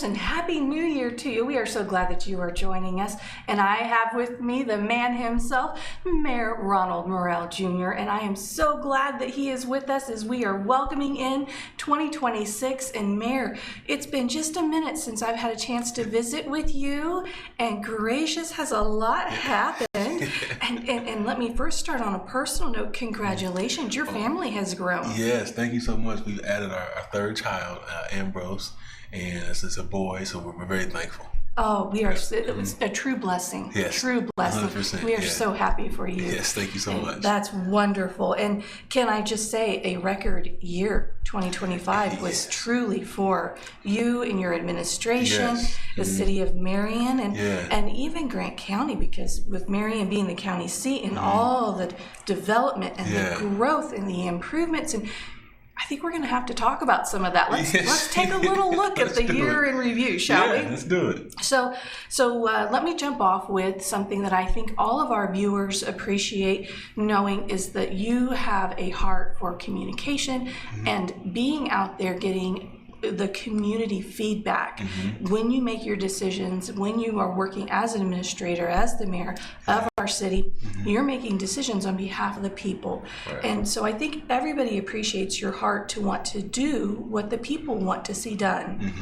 and Happy New Year to you. We are so glad that you are joining us. And I have with me the man himself, Mayor Ronald Morrell Jr. And I am so glad that he is with us as we are welcoming in 2026. And Mayor, it's been just a minute since I've had a chance to visit with you. And gracious, has a lot happened. And let me first start on a personal note. Congratulations, your family has grown. Yes, thank you so much. We've added our third child, Ambrose, and it's a boy, so we're very thankful. Oh, we are. It's a true blessing. Yes, true blessing. 100%, we are so happy for you. Yes, thank you so much. That's wonderful. And can I just say, a record year, 2025, was truly for you and your administration, the city of Marion, and even Grant County, because with Marion being the county seat and all the development and the growth and the improvements, and I think we're going to have to talk about some of that. Let's take a little look at the year in review, shall we? Let's do it. So let me jump off with something that I think all of our viewers appreciate knowing is that you have a heart for communication and being out there getting the community feedback when you make your decisions, when you are working as an administrator, as the mayor of our city, you're making decisions on behalf of the people. Right. And so I think everybody appreciates your heart to want to do what the people want to see done.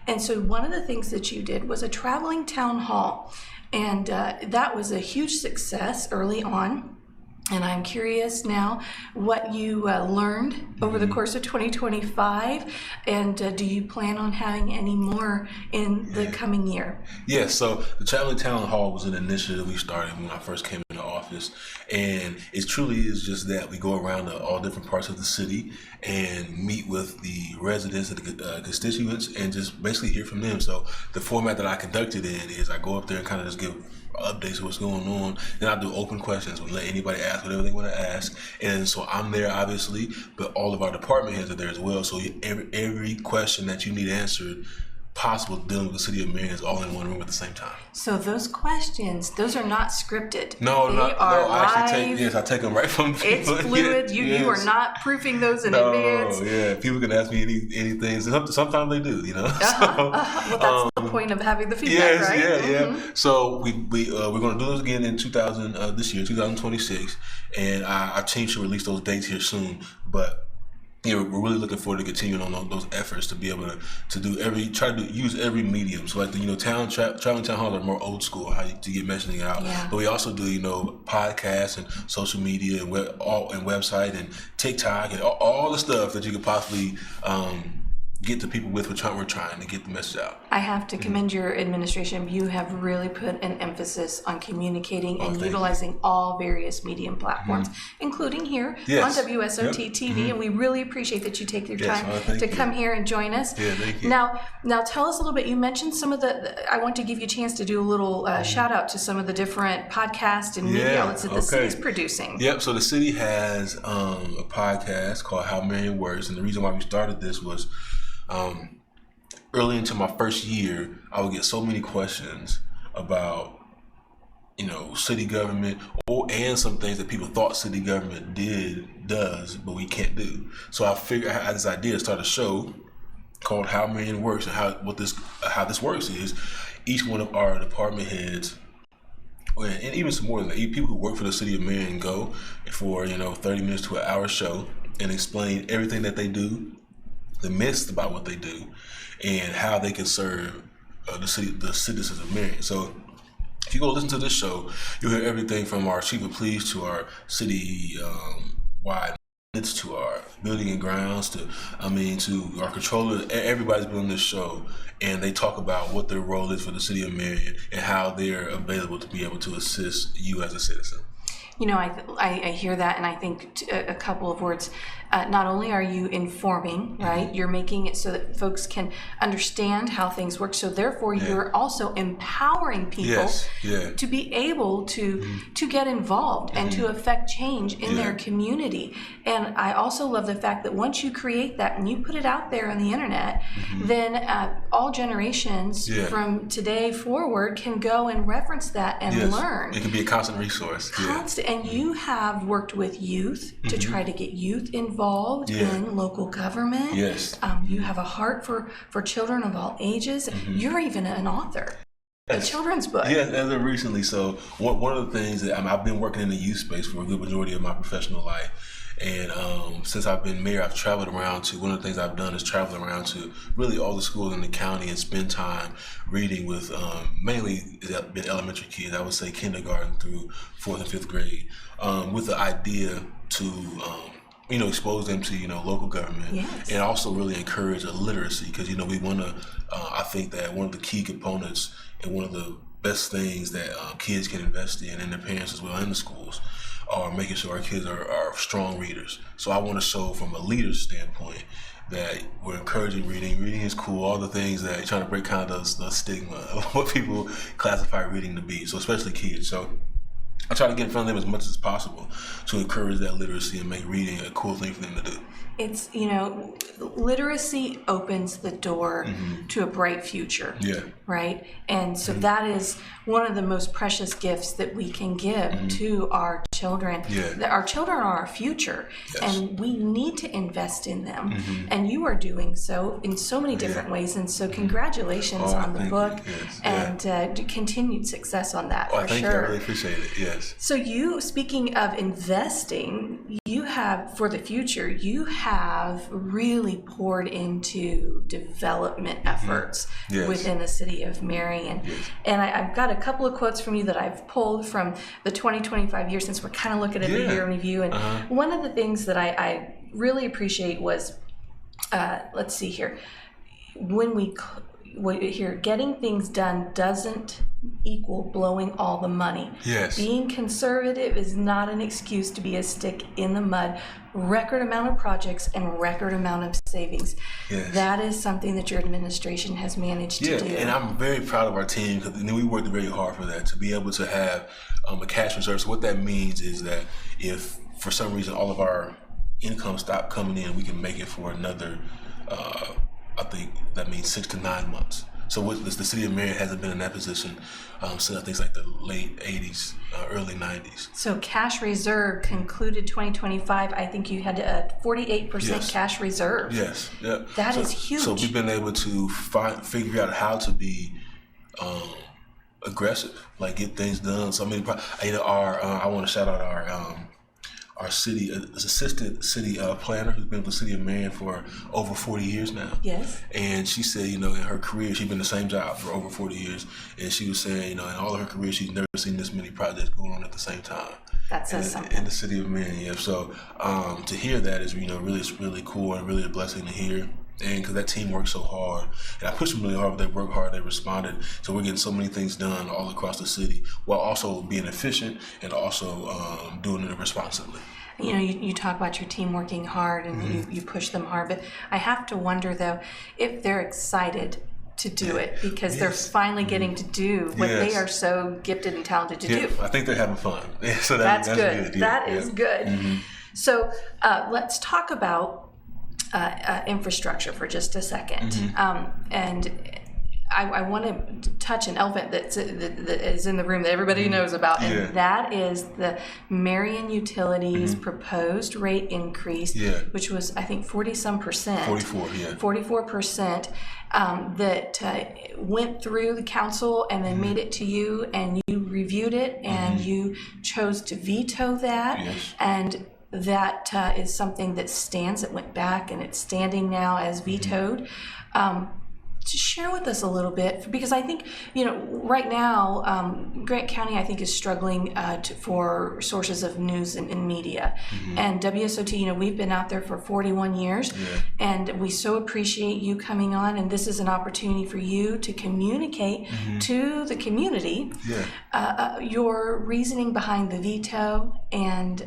And so one of the things that you did was a traveling town hall, and that was a huge success early on. And I'm curious now what you learned over the course of 2025, and do you plan on having any more in the coming year? Yes, so the Traveling Town Hall was an initiative we started when I first came into office, and it truly is just that. We go around to all different parts of the city and meet with the residents and the constituents and just basically hear from them. So the format that I conducted in is I go up there and kind of just give updates of what's going on. Then I do open questions. We let anybody ask whatever they want to ask. And so I'm there, obviously, but all of our department heads are there as well. So every question that you need answered possible dealing with the city of Marion is all in one room at the same time. So those questions, those are not scripted. No, I take them right from people. It's fluid. You are not proofing those in advance. Yeah, people can ask me anything. Sometimes they do, you know. Well, that's the point of having the feedback, right? Yeah. So we're going to do this again in this year, 2026, and our team should release those dates here soon. But we're really looking forward to continuing on those efforts to be able to try to use every medium. So like traveling town halls are more old school, to get messaging out. Yeah. But we also do podcasts and social media and website and TikTok and all the stuff that you could possibly get to people with. We're trying to get the message out. I have to commend your administration. You have really put an emphasis on communicating and utilizing all various medium platforms, including here on WSOT TV. And we really appreciate that you take your time to come here and join us. Yeah, thank you. Now tell us a little bit. You mentioned some of I want to give you a chance to do a little shout out to some of the different podcasts and media outlets that the city is producing. Yep. So the city has a podcast called How Marion Works, and the reason why we started this was early into my first year, I would get so many questions about, city government and some things that people thought city government does, but we can't do. So I had this idea to start a show called How Marion Works, and how this works is each one of our department heads, and even some more than that, people who work for the city of Marion go for 30 minutes to an hour show and explain everything that they do, the myths about what they do, and how they can serve the citizens of Marion. So if you go listen to this show, you'll hear everything from our chief of police to our city wide to our building and grounds to our controller. Everybody's been on this show, and they talk about what their role is for the city of Marion and how they're available to be able to assist you as a citizen. I hear that, and I think a couple of words. Not only are you informing, right? You're making it so that folks can understand how things work. So therefore, you're also empowering people to be able to get involved and to affect change in their community. And I also love the fact that once you create that and you put it out there on the internet, then all generations from today forward can go and reference that and learn. It can be a constant resource. And you have worked with youth to try to get youth involved in local government. Yes. You have a heart for children of all ages. You're even an author. A children's book. Yeah, as of recently. So one of the things that I've been working in the youth space for a good majority of my professional life. And since I've been mayor, I've traveled around to, one of the things I've done is travel around to really all the schools in the county and spend time reading with mainly been elementary kids, I would say kindergarten through 4th and 5th grade, with the idea to expose them to, local government. Yes. And also really encourage a literacy because, we want to, I think that one of the key components and one of the best things that kids can invest in, and their parents as well in the schools, are making sure our kids are strong readers. So I want to show from a leader's standpoint that we're encouraging reading. Reading is cool, all the things that trying to break kind of the stigma of what people classify reading to be, so especially kids. So I try to get in front of them as much as possible to encourage that literacy and make reading a cool thing for them to do. It's, literacy opens the door to a bright future. Yeah. Right? And so that is one of the most precious gifts that we can give to our children. Yeah. Our children are our future, Yes. and we need to invest in them. And you are doing so in so many different ways. And so congratulations on the book and continued success on that for thank sure. you. I really appreciate it. Yes. So you, speaking of investing, you have, for the future, you have really poured into development efforts Yes. within the city of Marion. Yes. And I've got a couple of quotes from you that I've pulled from the 2025 year, since we're kind of looking at the year in review. And one of the things that I really appreciate was, let's see here, getting things done doesn't equal blowing all the money. Yes. Being conservative is not an excuse to be a stick in the mud. Record amount of projects and record amount of savings. Yes. That is something that your administration has managed to do. And I'm very proud of our team because we worked very hard for that, to be able to have a cash reserve. So what that means is that if for some reason all of our income stopped coming in, we can make it for another, I think that means 6 to 9 months. So the city of Marion hasn't been in that position since I think it's like the late 80s, early 90s. So cash reserve concluded 2025. I think you had a 48% cash reserve. Yes, yeah. That is huge. So we've been able to figure out how to be aggressive, like get things done. So I mean, I want to shout out our city assistant city planner who's been with the city of Marion for over 40 years now. Yes. And she said, in her career, she's been in the same job for over 40 years. And she was saying, in all of her career, she's never seen this many projects going on at the same time. That says something. In the city of Marion, yeah. So to hear that is, it's really cool and really a blessing to hear. And because that team worked so hard, and I pushed them really hard, but they worked hard, they responded. So we're getting so many things done all across the city while also being efficient and also doing it responsibly. You talk about your team working hard and you push them hard, but I have to wonder, though, if they're excited to do it because they're finally getting to do what they are so gifted and talented to do. I think they're having fun. So that's good. Yeah, that is good. So let's talk about infrastructure for just a second. And I want to touch an elephant that is in the room that everybody knows about, and that is the Marion Utilities proposed rate increase, which was, I think, 40-some%. 44%, that went through the council and then made it to you, and you reviewed it, and you chose to veto that. Yes. And that is something that stands. It went back, and it's standing now as vetoed. To share with us a little bit, because I think, right now, Grant County, I think, is struggling for sources of news and media. And WSOT, we've been out there for 41 years, and we so appreciate you coming on, and this is an opportunity for you to communicate to the community your reasoning behind the veto and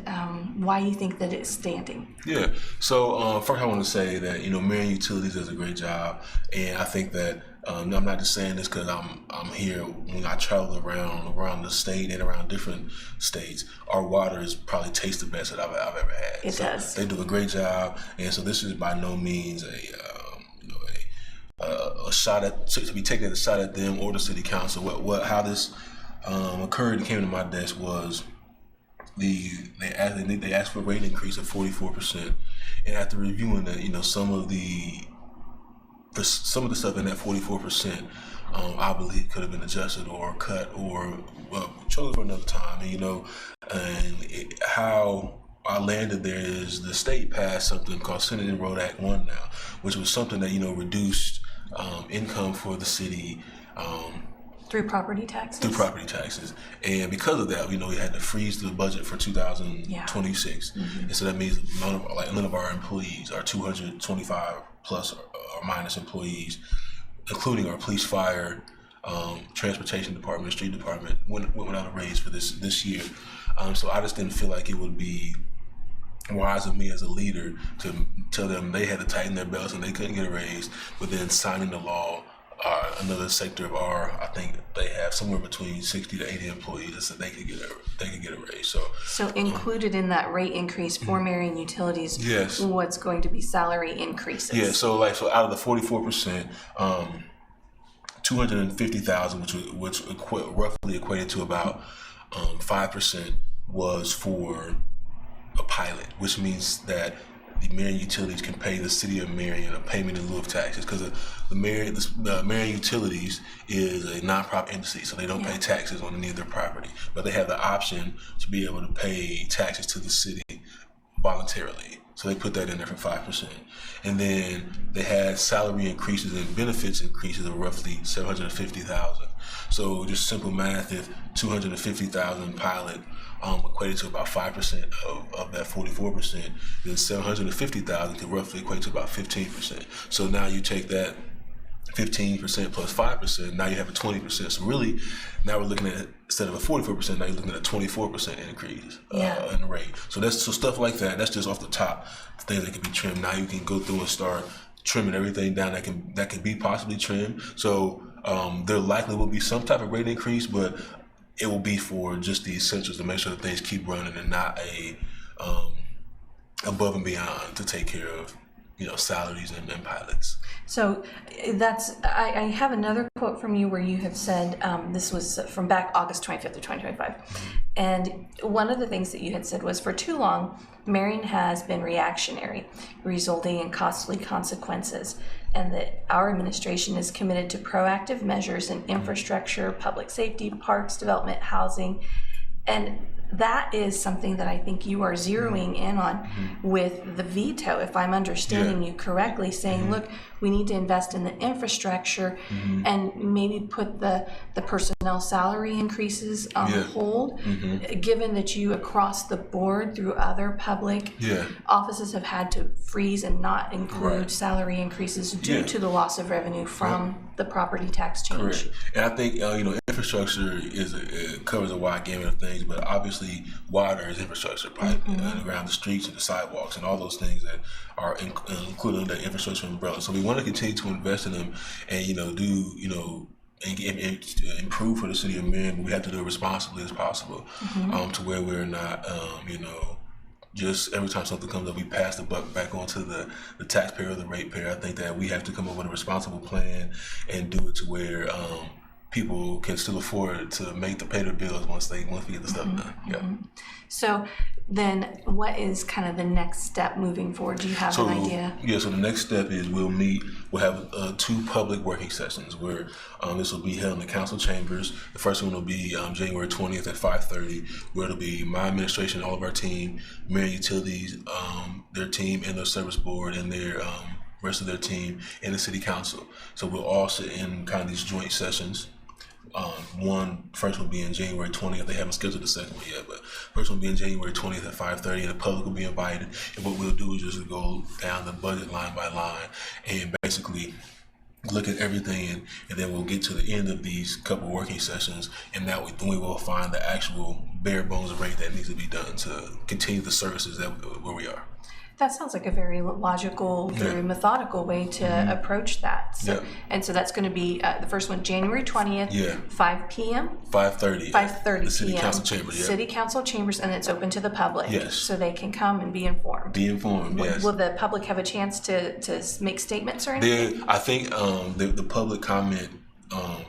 why you think that it's standing. Yeah. So first I want to say that, Marion Utilities does a great job, and I think that I'm not just saying this because I'm here. When I travel around the state and around different states, our water is probably tastes the best that I've ever had. It does. They do a great job, and so this is by no means a shot at to be taken as a shot at them or the city council. How this occurred and came to my desk was they asked for a rate increase of 44%, and after reviewing that, some of the stuff in that 44%, I believe could have been adjusted or cut or chosen for another time. How I landed there is the state passed something called Senate Enrolled Act 1 now, which was something that reduced income for the city. Through property taxes. And because of that, we had to freeze the budget for 2026. And so that means none of our employees, our 225 plus or minus employees, including our police, fire, transportation department, street department, went without a raise for this year. So I just didn't feel like it would be wise of me as a leader to tell them they had to tighten their belts and they couldn't get a raise, but then signing the law. Another sector of I think they have somewhere between 60 to 80 employees that they could get a raise. So included in that rate increase for Marion Utilities, yes, what's going to be salary increases? Yeah. So out of the 44%, 250,000, which roughly equated to about 5%, was for a pilot, which means that the Marion Utilities can pay the city of Marion a payment in lieu of taxes, because the Marion Utilities is a nonprofit entity, so they don't pay taxes on any of their property, but they have the option to be able to pay taxes to the city voluntarily. So they put that in there for 5%. And then they had salary increases and benefits increases of roughly $750,000. So just simple math, if $250,000 pilot equated to about 5% of that 44%, then $750,000 could roughly equate to about 15%. So now you take that 15% plus 5%, now you have a 20%. So really, now we're looking at, instead of a 44%, now you're looking at a 24% increase in the rate. So stuff like that. That's just off the top, things that can be trimmed. Now you can go through and start trimming everything down that can be possibly trimmed. So there likely will be some type of rate increase, but it will be for just the essentials to make sure that things keep running, and not a above and beyond to take care of salaries and pilots. So I have another quote from you where you have said, this was from back August 25th of 2025, and one of the things that you had said was, for too long, Marion has been reactionary, resulting in costly consequences, and that our administration is committed to proactive measures in infrastructure, public safety, parks development, housing, and that is something that I think you are zeroing in on with the veto, if I'm understanding you correctly, saying, look, we need to invest in the infrastructure and maybe put the personnel salary increases on hold, given that you across the board through other public offices have had to freeze and not include salary increases due to the loss of revenue from the property tax change. Correct. And I think infrastructure covers a wide gamut of things, but obviously water is infrastructure, pipe around the streets and the sidewalks and all those things that are included in the infrastructure umbrella. So we want to continue to invest in them and do and improve for the city of Marion, but we have to do it responsibly as possible, to where we're not just every time something comes up, we pass the buck back on to the taxpayer or the ratepayer. I think that we have to come up with a responsible plan and do it to where people can still afford to pay their bills once we get the stuff done. So then what is kind of the next step moving forward? Do you have an idea? Yeah, so the next step is we'll have 2 public working sessions where this will be held in the council chambers. The first one will be January 20th at 5:30, where it'll be my administration, all of our team, Marion Utilities, their team and their service board and their rest of their team, and the city council. So we'll all sit in kind of these joint sessions. First will be in January 20th. They haven't scheduled the second one yet, but first one will be in January 20th at 5:30, and the public will be invited. And what we'll do is just go down the budget line by line and basically look at everything, and then we'll get to the end of these couple working sessions, and now we will find the actual bare bones rate that needs to be done to continue the services where we are. That sounds like a very logical, very methodical way to approach that. So, and so that's going to be the first one, January 20th, 5 p.m. 5:30. 5:30 the City p.m. Council Chambers. City Council Chambers, and it's open to the public. Yes. So they can come and be informed. Yes. Will the public have a chance to make statements or anything? I think the public comment.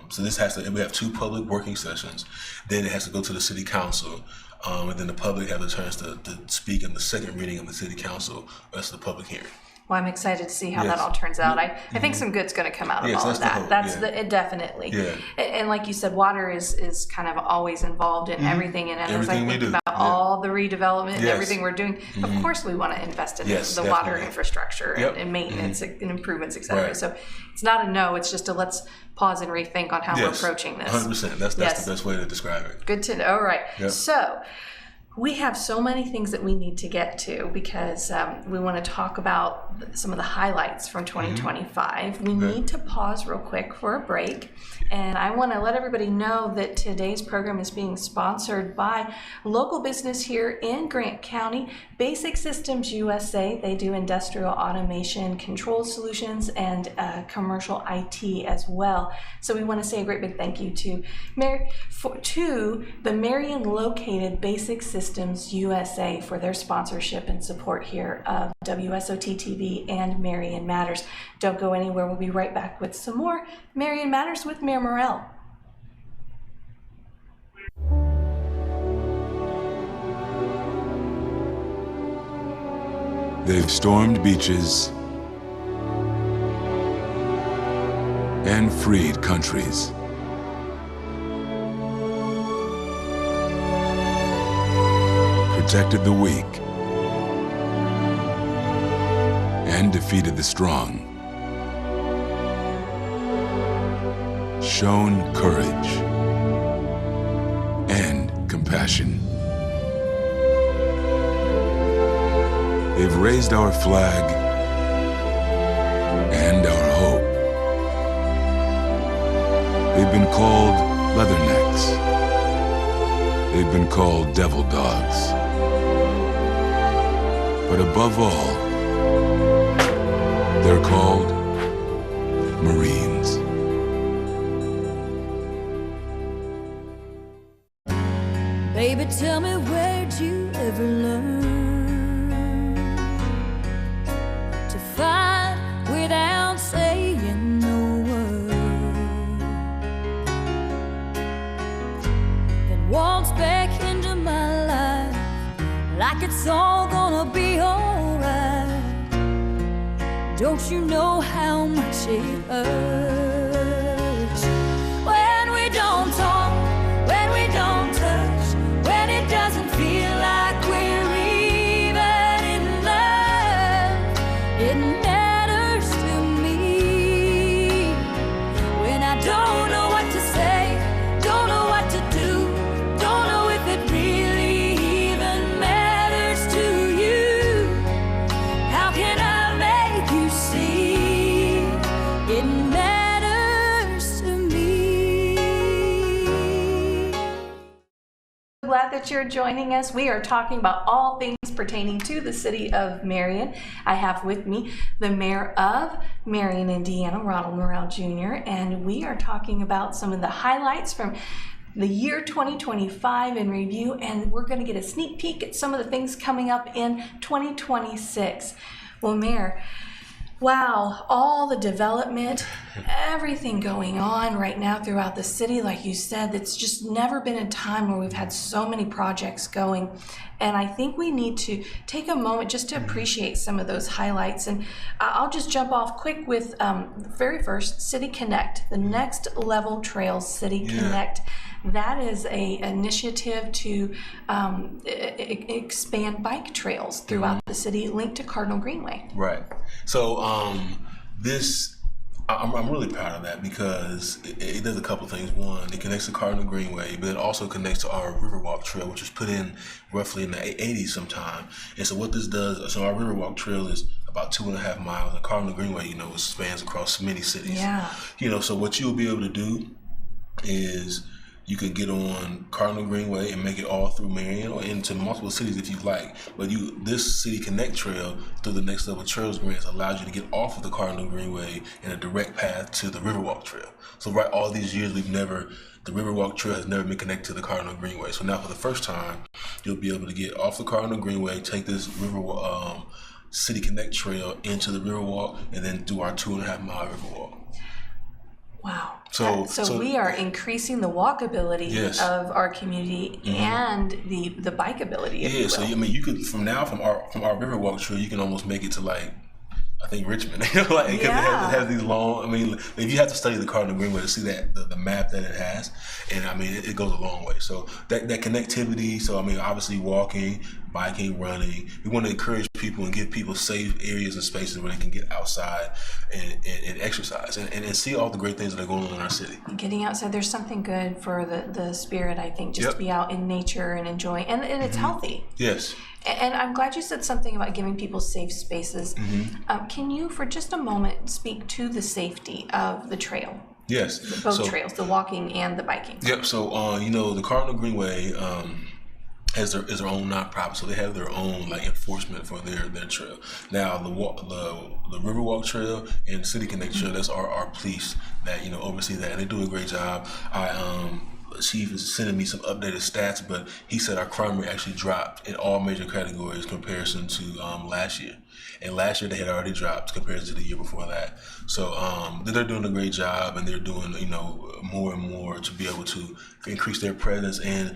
So we have 2 public working sessions. Then it has to go to the City Council. and then the public have the chance to speak in the second reading of the city council. That's the public hearing. Well, I'm excited to see how Yes. that all turns out. I think some good's going to come out of Yes, all that's of the that. hope, That's yeah. definitely. Yeah. And like you said, water is kind of always involved in everything. And as Everything I we think do. about Yeah. all the redevelopment and Yes. everything we're doing, of course we want to invest in Yes, the water definitely. infrastructure Yep. and maintenance and improvements, et cetera. Right. So it's not a no. It's just a let's pause and rethink on how we're Yes, approaching this. 100%. That's Yes. the best way to describe it. Good to know. All right. Yep. So we have so many things that we need to get to because we want to talk about some of the highlights from 2025. We need to pause real quick for a break. And I want to let everybody know that today's program is being sponsored by local business here in Grant County, Basic Systems USA. They do industrial automation, control solutions, and commercial IT as well. So we want to say a great big thank you to the Marion located Basic Systems USA for their sponsorship and support here of WSOT TV and Marion Matters. Don't go anywhere. We'll be right back with some more Marion Matters with Mayor Morrell. They've stormed beaches and freed countries. Protected the weak and defeated the strong. Shown courage and compassion. They've raised our flag and our hope. They've been called leathernecks. They've been called devil dogs. But above all, they're called Marines. Baby, tell me, where'd you ever learn to fight without saying no word? Then waltz back into my life like it's all gonna be alright. Don't you know how much it hurts when we don't talk, when we don't touch, when it doesn't feel like we're even in love? It matters to me when I don't know what to say, don't know what to do, don't know if it really even matters to you. How can I make you see it matters to me? Glad that you're joining us. We are talking about all things pertaining to the city of Marion. I have with me the mayor of Marion, Indiana, Ronald Morrell Jr., and we are talking about some of the highlights from the year 2025 in review, and we're going to get a sneak peek at some of the things coming up in 2026. Well, Mayor, wow, all the development, everything going on right now throughout the city, like you said, it's just never been a time where we've had so many projects going. And I think we need to take a moment just to appreciate some of those highlights. And I'll just jump off quick with the very first, City Connect, the Next Level Trails City Connect. That is a initiative to expand bike trails throughout the city linked to Cardinal Greenway. Right. So I'm really proud of that because it does a couple things. One, it connects to Cardinal Greenway, but it also connects to our Riverwalk Trail, which was put in roughly in the 80s sometime. And so what this does, so our Riverwalk Trail is about 2.5 miles, and Cardinal Greenway, spans across many cities. Yeah. So what you'll be able to do is you can get on Cardinal Greenway and make it all through Marion or into multiple cities if you like. But this City Connect Trail through the Next Level Trails grants allows you to get off of the Cardinal Greenway in a direct path to the Riverwalk Trail. So all these years the Riverwalk Trail has never been connected to the Cardinal Greenway. So now for the first time, you'll be able to get off the Cardinal Greenway, take this City Connect Trail into the Riverwalk, and then do our 2.5 mile Riverwalk. Wow. So we are increasing the walkability Yes. of our community and the bikeability. If you will. So I mean, you could from our Riverwalk trail, you can almost make it to like, I think Richmond, because it has these long. I mean, if you have to study the Cardinal Greenway to see that the map that it has, and I mean, it goes a long way. So that connectivity. So I mean, obviously, walking, biking, running. We want to encourage people and give people safe areas and spaces where they can get outside and exercise and see all the great things that are going on in our city. Getting outside, there's something good for the spirit, I think, just to be out in nature and enjoying, and it's healthy. Yes. And I'm glad you said something about giving people safe spaces. Can you, for just a moment, speak to the safety of the trail? Yes. Both trails, the walking and the biking. Yep. So, the Cardinal Greenway is their own nonprofit, so they have their own like enforcement for their trail. Now, the Riverwalk Trail and the City Connect Trail, that's our police that oversee that, and they do a great job. Chief is sending me some updated stats, but he said our crime rate actually dropped in all major categories in comparison to last year. And last year they had already dropped compared to the year before that. So they're doing a great job, and they're doing more and more to be able to increase their presence and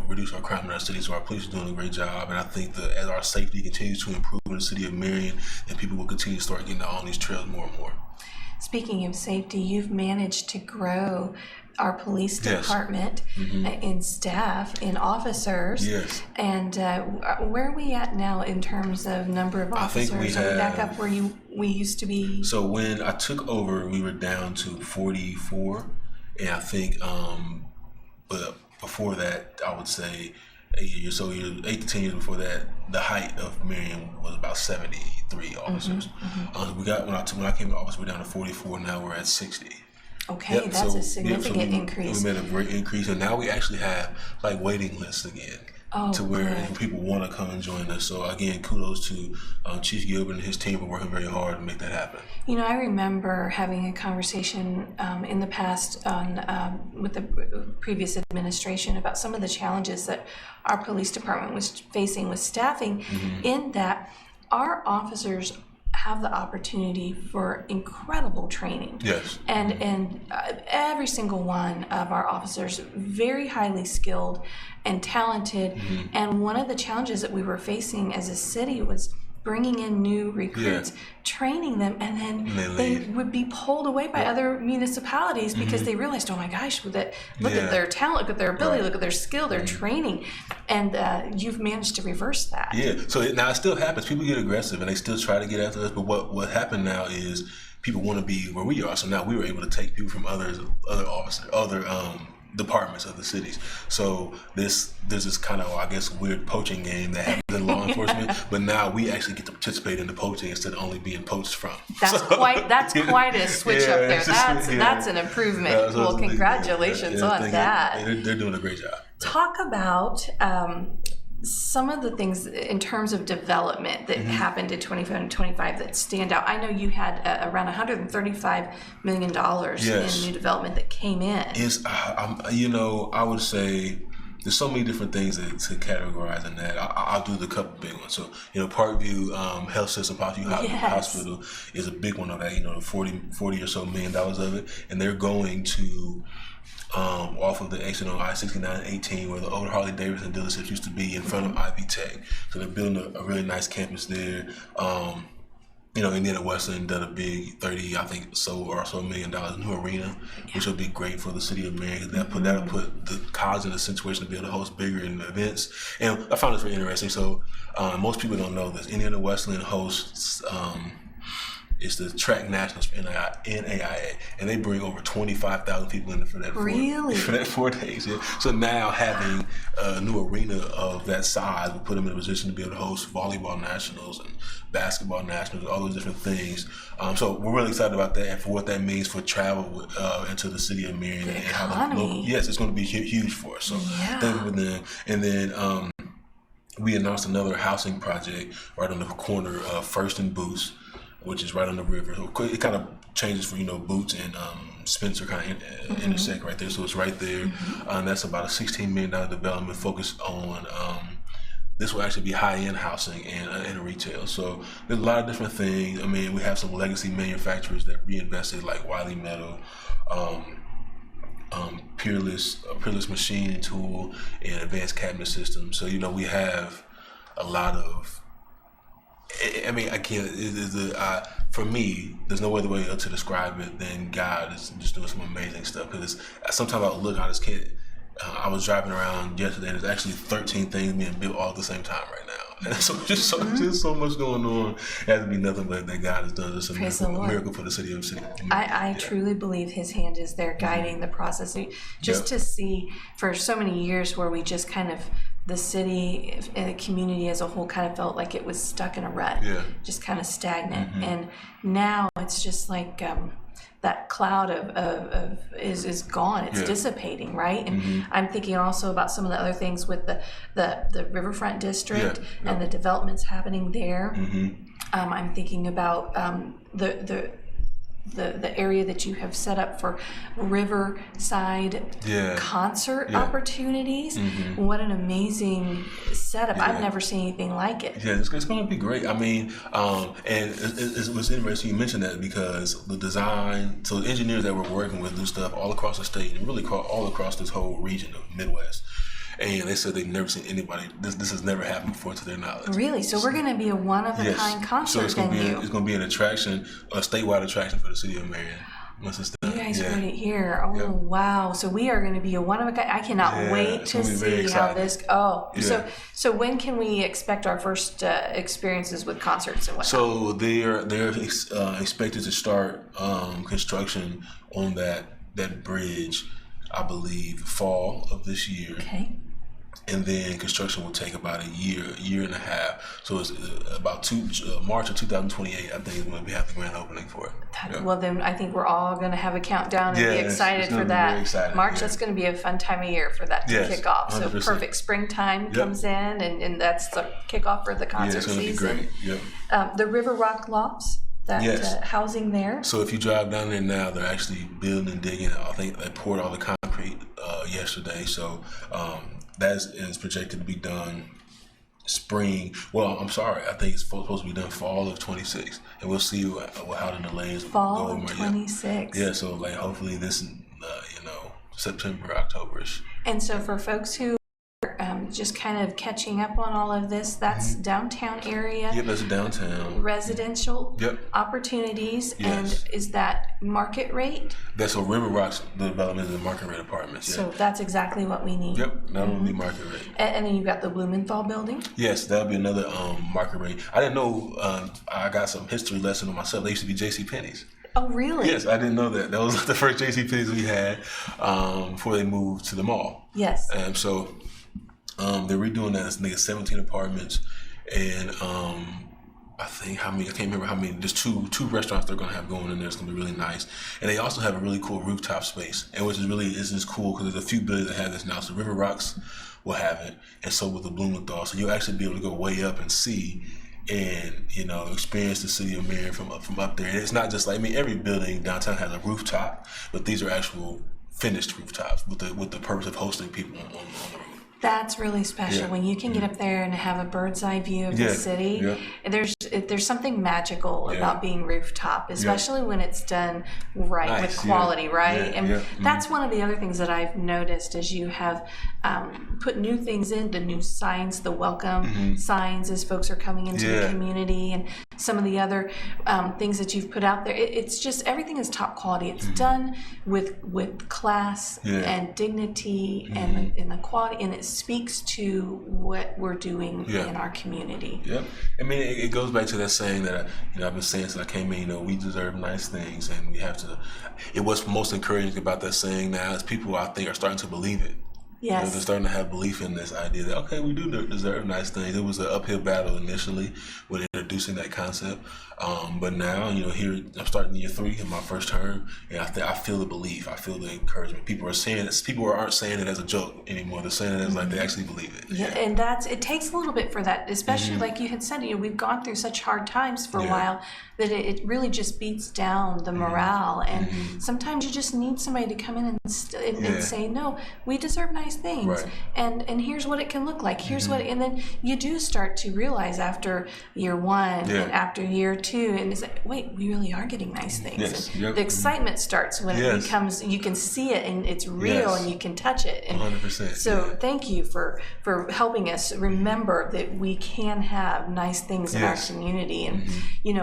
reduce our crime in our city. So our police are doing a great job, and I think that as our safety continues to improve in the city of Marion, then people will continue to start getting out on these trails more and more. Speaking of safety, you've managed to grow our police department in staff, in officers. Yes. And where are we at now in terms of number of officers? I think we are we back up where we used to be? So when I took over, we were down to 44, and I think but before that, I would say 8 to 10 years before that, the height of Marion was about 73 officers. When I came to office, we're down to 44. Now we're at 60. Okay, that's a significant increase. We made a great increase, and now we actually have like waiting lists again, to where people want to come and join us. So again, kudos to Chief Gilbert and his team for working very hard to make that happen. I remember having a conversation in the past with the previous administration about some of the challenges that our police department was facing with staffing, in that our officers have the opportunity for incredible training. Yes. And every single one of our officers very highly skilled and talented. And one of the challenges that we were facing as a city was bringing in new recruits, training them, and then they would be pulled away by other municipalities because they realized, oh my gosh, look at their talent, look at their ability, look at their skill, their training, and you've managed to reverse that. Yeah, so now it still happens. People get aggressive and they still try to get after us, but what happened now is people want to be where we are. So now we were able to take people from other officers, other departments of the cities. So there's this kind of, I guess, weird poaching game that happens in law enforcement, but now we actually get to participate in the poaching instead of only being poached from. That's quite a switch up there. That's an improvement. Well, congratulations on that. They're doing a great job. Talk about some of the things in terms of development that happened in 2025 that stand out. I know you had around $135 million in new development that came in. I would say there's so many different things to categorize in that. I'll do the couple big ones. So, Parkview Health System, Parkview Hospital is a big one of that, $40 or so million of it. And they're going to off of the exit on I-69 and 18 where the old Harley Davidson dealerships used to be in front of Ivy Tech. So they're building a really nice campus there. Indiana Wesleyan done a big $30 million new arena, which will be great for the city of Marion. That'll put the college in a situation to be able to host bigger events. And I found this very interesting. So most people don't know this. Indiana Wesleyan hosts it's the Track Nationals for NAIA, and they bring over 25,000 people in for that. Really? For that 4 days. Yeah. So now having a new arena of that size will put them in a position to be able to host volleyball nationals and basketball nationals, all those different things. So we're really excited about that and for what that means for travel into the city of Marion. The economy. Yes, it's going to be huge for us. So thank you for that. And then we announced another housing project right on the corner of First and Boots, which is right on the river. So it kind of changes for, Boots and Spencer kind of intersect right there. So it's right there. And that's about a $16 million development focused on this will actually be high-end housing and retail. So there's a lot of different things. I mean, we have some legacy manufacturers that reinvested, like Wiley Metal, Peerless Machine Tool, and Advanced Cabinet Systems. So, we have a lot of, I mean, I can't, for me, there's no other way to describe it than God is just doing some amazing stuff. Because sometimes I look, I just can't, I was driving around yesterday, and there's actually 13 things being built all at the same time right now. And so just so much going on. It has to be nothing but that God has done just a miracle for the city of City. I truly believe His hand is there guiding the process. Just to see for so many years where we just kind of, the city and the community as a whole kind of felt like it was stuck in a rut, just kind of stagnant. And now it's just like that cloud of is gone. It's dissipating, right? And I'm thinking also about some of the other things with the Riverfront District and the developments happening there. I'm thinking about the area that you have set up for Riverside concert opportunities. What an amazing setup. I've never seen anything like it. Yeah, it's going to be great. I mean, and it was interesting you mentioned that, because the design, so the engineers that we're working with do stuff all across the state and really all across this whole region of Midwest. And they said they've never seen anybody. This has never happened before, to their knowledge. Really? So we're going to be a one-of-a-kind concert venue. It's going to be an attraction, a statewide attraction for the city of Marion. Once it's done. You guys heard it here. Oh, wow. So we are going to be a one-of-a-kind. I cannot wait to see how this. So when can we expect our first experiences with concerts and whatnot? So they're expected to start construction on that bridge, I believe, fall of this year. Okay. And then construction will take about a year and a half. So it's about March of 2028, I think, is when we have the grand opening for it. Well, then I think we're all going to have a countdown and be excited for that. Very exciting, March, that's going to be a fun time of year for that to kick off. 100%. So perfect springtime comes in, and that's the kickoff for the concert season. It's going to be great. The River Rock Lofts, that housing there. So if you drive down there now, they're actually building and digging. I think they poured all the concrete yesterday. So that is projected to be done spring. Well, I'm sorry. I think it's supposed to be done fall of 26, and we'll see how the delays fall go. Fall of 26. Yeah. So hopefully this, September, October-ish. And so for folks who just kind of catching up on all of this, that's downtown area. Yep, that's downtown. Residential opportunities. Yes. And is that market rate? That's a River Rocks development in the market rate apartments. Yeah. So that's exactly what we need. Yep, that will be market rate. And then you've got the Blumenthal building. Yes, that'll be another market rate. I didn't know, I got some history lesson on myself. They used to be JCPenney's. Oh, really? Yes, I didn't know that. That was the first JCPenney's we had before they moved to the mall. Yes. And so they're redoing that. It's 17 apartments, and I can't remember how many. There's two restaurants they're gonna have going in there. It's gonna be really nice, and they also have a really cool rooftop space, and which is just cool because there's a few buildings that have this now. So River Rocks will have it, and so will the Blumenthal. So you'll actually be able to go way up and see, and experience the city of Marion from up there. And it's not just every building downtown has a rooftop, but these are actual finished rooftops with the purpose of hosting people on the roof. That's really special when you can get up there and have a bird's eye view of the city. There's something magical about being rooftop, especially when it's done right with quality, right? And that's one of the other things that I've noticed is you have put new things into new signs, the welcome signs as folks are coming into the community, and some of the other things that you've put out there. It's just everything is top quality. It's done with class and dignity and the quality, and it speaks to what we're doing in our community. Yep. I mean, it goes back to that saying that I've been saying since I came in. We deserve nice things, and we have to. What's most encouraging about that saying now is people, I think, are starting to believe it. Yes. They're starting to have belief in this idea that we do deserve nice things. It was an uphill battle initially with introducing that concept. But now, here I'm starting year 3 in my first term, and I feel the belief, I feel the encouragement. People are saying it. People aren't saying it as a joke anymore. They're saying it as like they actually believe it. Yeah, and it takes a little bit for that, especially like you had said. We've gone through such hard times for a while that it really just beats down the morale. And sometimes you just need somebody to come in and say, no, we deserve nice things, Right. and here's what it can look like. Here's what, and then you do start to realize after year 1 and after year 2, and it's like, wait, we really are getting nice things. Yes. And Yep. the excitement starts when it becomes, you can see it and it's real and you can touch it. And 100%. so thank you for helping us remember that we can have nice things in our community. And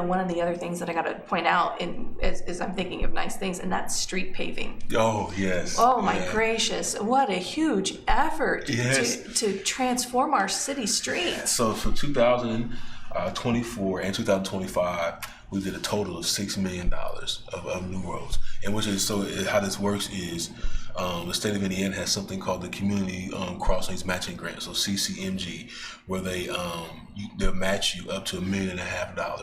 one of the other things that I got to point out as I'm thinking of nice things, and that's street paving. Oh, yes. Oh my gracious, what a huge effort to transform our city streets. So for 2024 and 2025, we did a total of $6 million of new roads. And how this works is the state of Indiana has something called the Community Crossings Matching Grant, so CCMG, where they'll match you up to $1.5 million.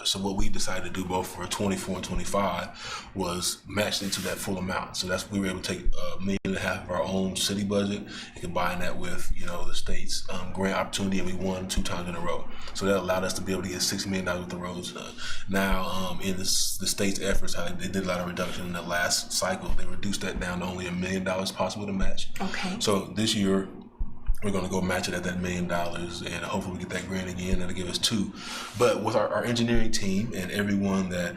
So what we decided to do both for 24 and 25 was match into that full amount. So we were able to take $1.5 million of our own city budget and combine that with the state's grant opportunity, and we won 2 times in a row. So that allowed us to be able to get $6 million worth of roads done. Now, in the state's efforts, how they did a lot of reduction in the last cycle. They reduced that down to only $1 million possible to match. Okay. So this year, we're going to go match it at that $1 million, and hopefully we get that grant again. That'll give us 2. But with our engineering team and everyone that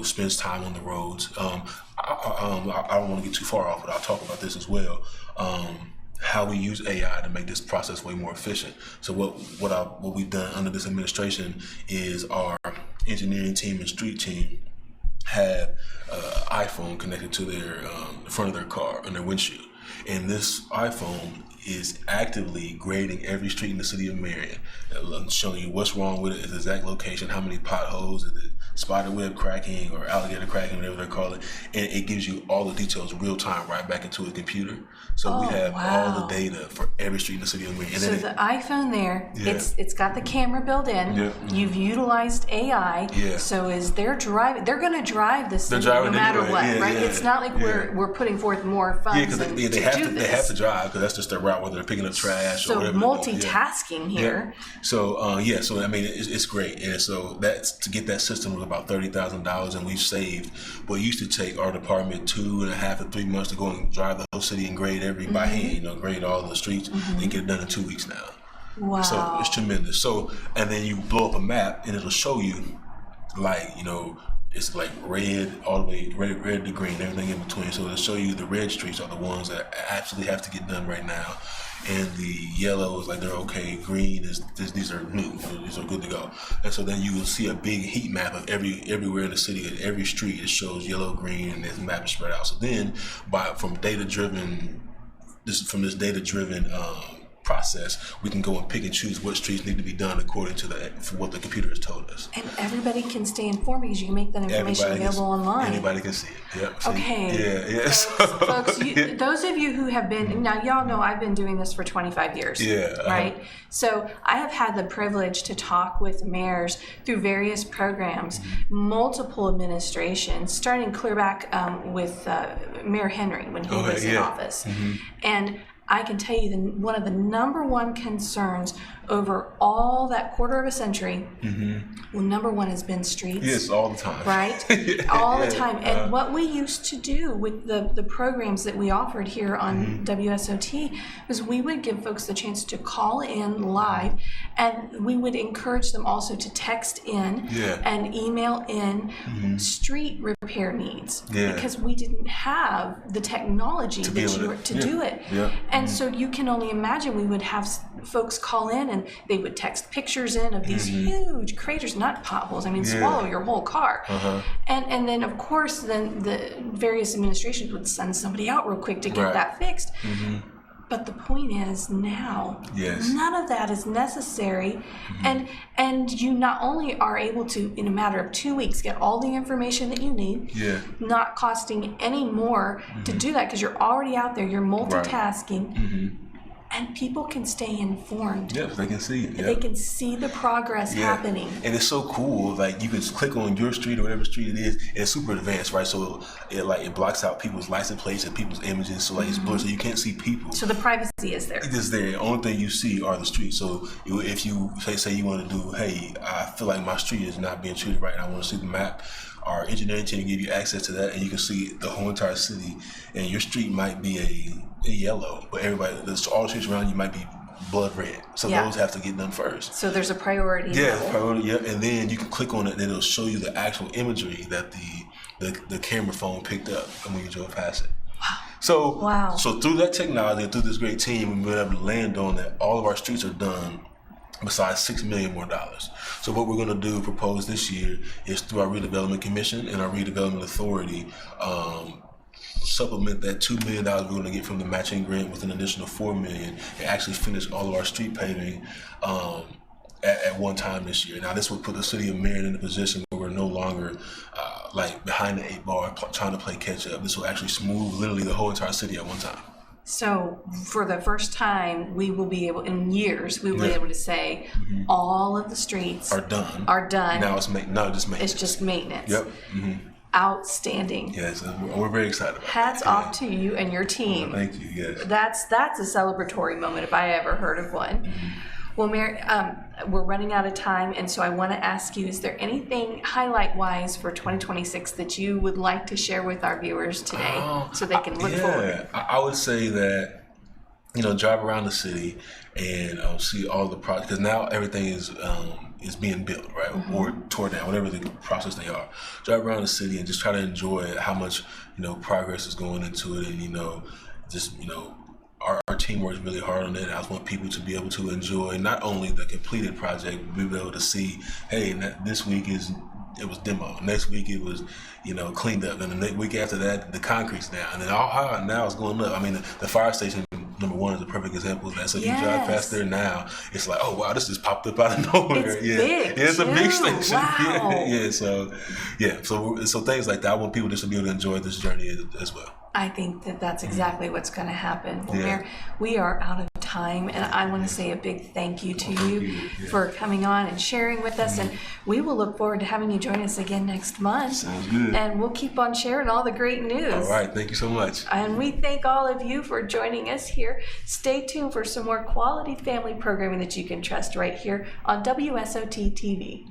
spends time on the roads, I don't want to get too far off, but I'll talk about this as well. How we use AI to make this process way more efficient. So what we've done under this administration is our engineering team and street team have iPhone connected to their front of their car and their windshield, and this iPhone is actively grading every street in the city of Marion, showing you what's wrong with it, its exact location, how many potholes, is it spider web cracking or alligator cracking, whatever they call it, and it gives you all the details real time right back into a computer. So we have all the data for every street in the city of Marion. So the iPhone there, it's got the camera built in. Yeah. You've utilized AI. Yeah. So they're going to drive this city no matter what, right? Yeah. It's not like we're putting forth more funds. Yeah, because they have to drive, because that's just their route, whether they're picking up trash or whatever. So multitasking here. Yeah. So I mean, it's great, and so to get that system was about $30,000, and we've saved what used to take our department 2.5 to 3 months to go and drive the whole city and grade by hand, grade all the streets, and get it done in 2 weeks now. Wow. So it's tremendous. So, and then you blow up a map and it'll show you, it's like red all the way, red to green, everything in between. So it'll show you the red streets are the ones that absolutely have to get done right now. And the yellow is like they're okay, green is these are new, these are good to go. And so then you will see a big heat map of everywhere in the city, at every street it shows yellow, green, and this map is spread out. So then from this data driven process, we can go and pick and choose what streets need to be done according to what the computer has told us. And everybody can stay informed because you can make that information available online. Anybody can see it. Yep. Okay. Yeah. Folks, those of you who have been, now y'all know I've been doing this for 25 years. Yeah. Right? So I have had the privilege to talk with mayors through various programs, multiple administrations, starting clear back with Mayor Henry when he was in office. And I can tell you one of the number one concerns over all that quarter of a century, number one has been streets. Yes, all the time. Right? All the time. And what we used to do with the programs that we offered here on WSOT was we would give folks the chance to call in live, and we would encourage them also to text in and email in street repair needs, because we didn't have the technology to do it. Yeah. And so you can only imagine we would have folks call in and they would text pictures in of these huge craters, not potholes, swallow your whole car. And then of course then the various administrations would send somebody out real quick to get that fixed. But the point is now, none of that is necessary, and you not only are able to, in a matter of 2 weeks, get all the information that you need, not costing any more to do that because you're already out there, you're multitasking, and people can stay informed. Yes, they can see it. They can see the progress happening. And it's so cool. Like you can just click on your street or whatever street it is. And it's super advanced, right? So it blocks out people's license plates and people's images. So like it's blurred, so you can't see people. So the privacy is there. It is there. The only thing you see are the streets. So if you say you want to do, hey, I feel like my street is not being treated right, and I want to see the map. Our engineering team give you access to that, and you can see the whole entire city. And your street might be a yellow, but all the streets around you might be blood red. So those have to get done first. So there's a priority. Yeah, priority. Yeah, and then you can click on it, and it'll show you the actual imagery that the camera phone picked up when you drove past it. Wow. So through that technology and through this great team, we've been able to land on that. All of our streets are done. Besides $6 million more. So what we're going to propose this year, is through our redevelopment commission and our redevelopment authority, supplement that $2 million we're going to get from the matching grant with an additional $4 million, and actually finish all of our street paving at one time this year. Now this will put the city of Marion in a position where we're no longer like behind the 8 ball trying to play catch up. This will actually smooth literally the whole entire city at one time. So for the first time, we will be able, in years, we will be able to say all of the streets are done. Now it's just maintenance. It's just maintenance. Yep. Outstanding. Yes, we're very excited about Hats off to you and your team. Thank you. Yes. That's a celebratory moment if I ever heard of one. Well, Mary, we're running out of time, and so I want to ask you, is there anything highlight-wise for 2026 that you would like to share with our viewers today so they can look forward? I would say that, drive around the city and see all the projects, because now everything is being built, right, or torn down, whatever the process they are. Drive around the city and just try to enjoy how much, progress is going into it, and, our team works really hard on it. I just want people to be able to enjoy not only the completed project, but be able to see, hey, this week it was demo. Next week it was, cleaned up. And the next week after that, the concrete's down. And then now it's going up. I mean, the fire station, number one, is a perfect example of that. So if you drive past there now, it's like, oh, wow, this just popped up out of nowhere. It's big. It's a big station. Wow. So things like that. I want people just to be able to enjoy this journey as well. I think that's exactly what's going to happen. Well, Mayor, we are out of time, and I want to say a big thank you to you for coming on and sharing with us, and we will look forward to having you join us again next month. Sounds good. And we'll keep on sharing all the great news. All right, thank you so much. And we thank all of you for joining us here. Stay tuned for some more quality family programming that you can trust right here on WSOT TV.